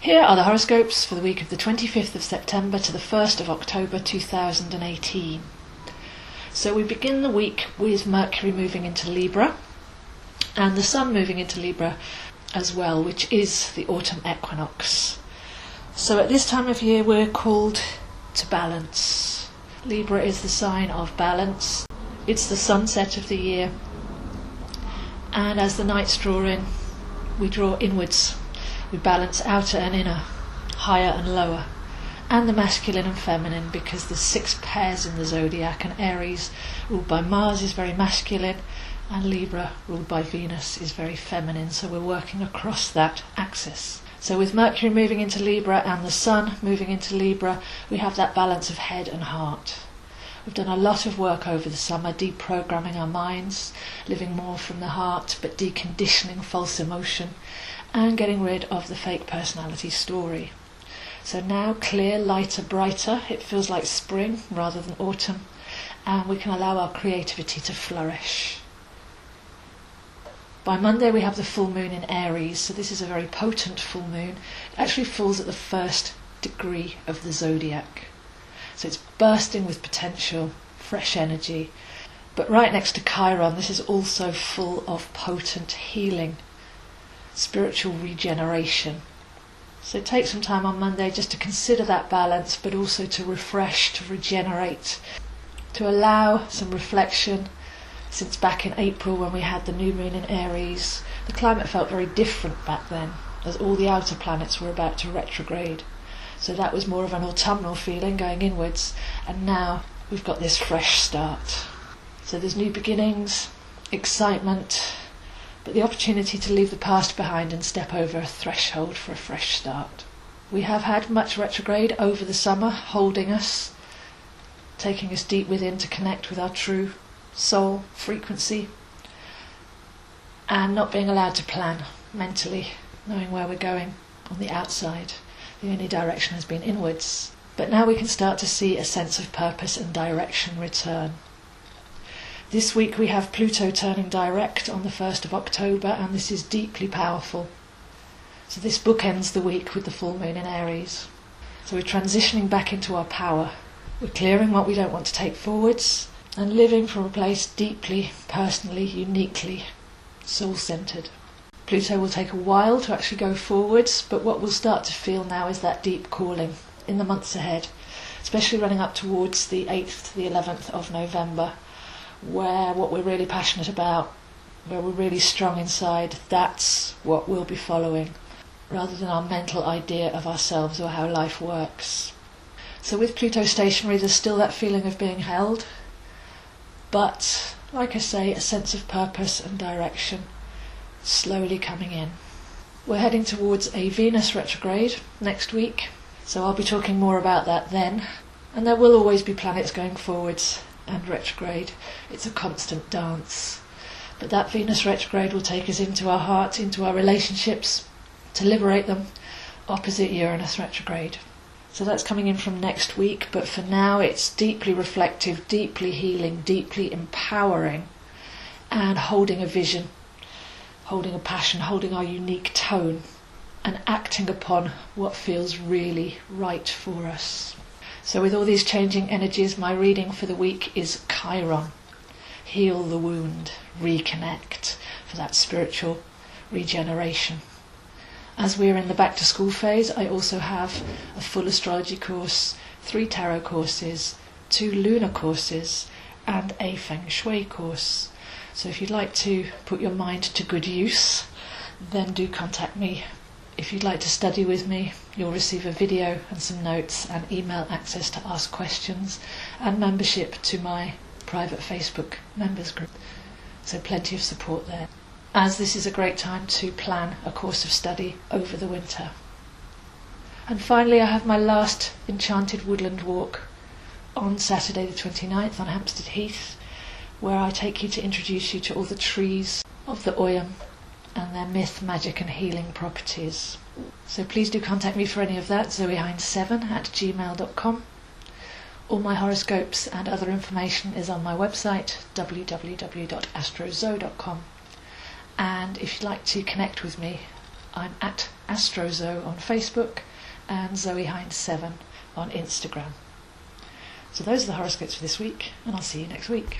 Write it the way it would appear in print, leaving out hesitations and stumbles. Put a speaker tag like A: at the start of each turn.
A: Here are the horoscopes for the week of the 25th of September to the 1st of October 2018. So we begin the week with Mercury moving into Libra and the Sun moving into Libra as well, which is the autumn equinox. So at this time of year we're called to balance. Libra is the sign of balance. It's the sunset of the year, and as the nights draw in, we draw inwards. We balance outer and inner, higher and lower, and the masculine and feminine, because there's 6 pairs in the zodiac, and Aries, ruled by Mars, is very masculine, and Libra, ruled by Venus, is very feminine. So we're working across that axis. So with Mercury moving into Libra and the Sun moving into Libra, we have that balance of head and heart. We've done a lot of work over the summer, deprogramming our minds, living more from the heart, but deconditioning false emotion, and getting rid of the fake personality story. So now clear, lighter, brighter, it feels like spring rather than autumn, and we can allow our creativity to flourish. By Monday we have the full moon in Aries, so this is a very potent full moon. It actually falls at the 1st degree of the zodiac. So it's bursting with potential, fresh energy. But right next to Chiron, this is also full of potent healing, spiritual regeneration. So take some time on Monday just to consider that balance, but also to refresh, to regenerate, to allow some reflection. Since back in April when we had the new moon in Aries, the climate felt very different back then, as all the outer planets were about to retrograde. So that was more of an autumnal feeling going inwards, and now we've got this fresh start. So there's new beginnings, excitement, but the opportunity to leave the past behind and step over a threshold for a fresh start. We have had much retrograde over the summer, holding us, taking us deep within to connect with our true soul frequency, and not being allowed to plan mentally, knowing where we're going on the outside. The only direction has been inwards. But now we can start to see a sense of purpose and direction return. This week we have Pluto turning direct on the 1st of October, and this is deeply powerful. So this bookends the week with the full moon in Aries. So we're transitioning back into our power. We're clearing what we don't want to take forwards, and living from a place deeply, personally, uniquely soul-centred. Pluto will take a while to actually go forwards, but what we'll start to feel now is that deep calling in the months ahead, especially running up towards the 8th to the 11th of November, where what we're really passionate about, where we're really strong inside, that's what we'll be following, rather than our mental idea of ourselves or how life works. So with Pluto stationary, there's still that feeling of being held, but, like I say, a sense of purpose and direction slowly coming in. We're heading towards a Venus retrograde next week, so I'll be talking more about that then. And there will always be planets going forwards and retrograde. It's a constant dance. But that Venus retrograde will take us into our heart, into our relationships, to liberate them, opposite Uranus retrograde. So that's coming in from next week, but for now it's deeply reflective, deeply healing, deeply empowering, and holding a vision, holding a passion, holding our unique tone, and acting upon what feels really right for us. So with all these changing energies, my reading for the week is Chiron. Heal the wound, reconnect, for that spiritual regeneration. As we're in the back to school phase, I also have a full astrology course, 3 tarot courses, 2 lunar courses, and a feng shui course. So if you'd like to put your mind to good use, then do contact me. If you'd like to study with me, you'll receive a video and some notes and email access to ask questions and membership to my private Facebook members group. So plenty of support there, as this is a great time to plan a course of study over the winter. And finally, I have my last Enchanted Woodland walk on Saturday the 29th on Hampstead Heath, where I take you to introduce you to all the trees of the Oyam and their myth, magic and healing properties. So please do contact me for any of that, zoehind7@gmail.com. All my horoscopes and other information is on my website, www.astrozo.com. And if you'd like to connect with me, I'm at AstroZo on Facebook and ZoeHind7 on Instagram. So those are the horoscopes for this week, and I'll see you next week.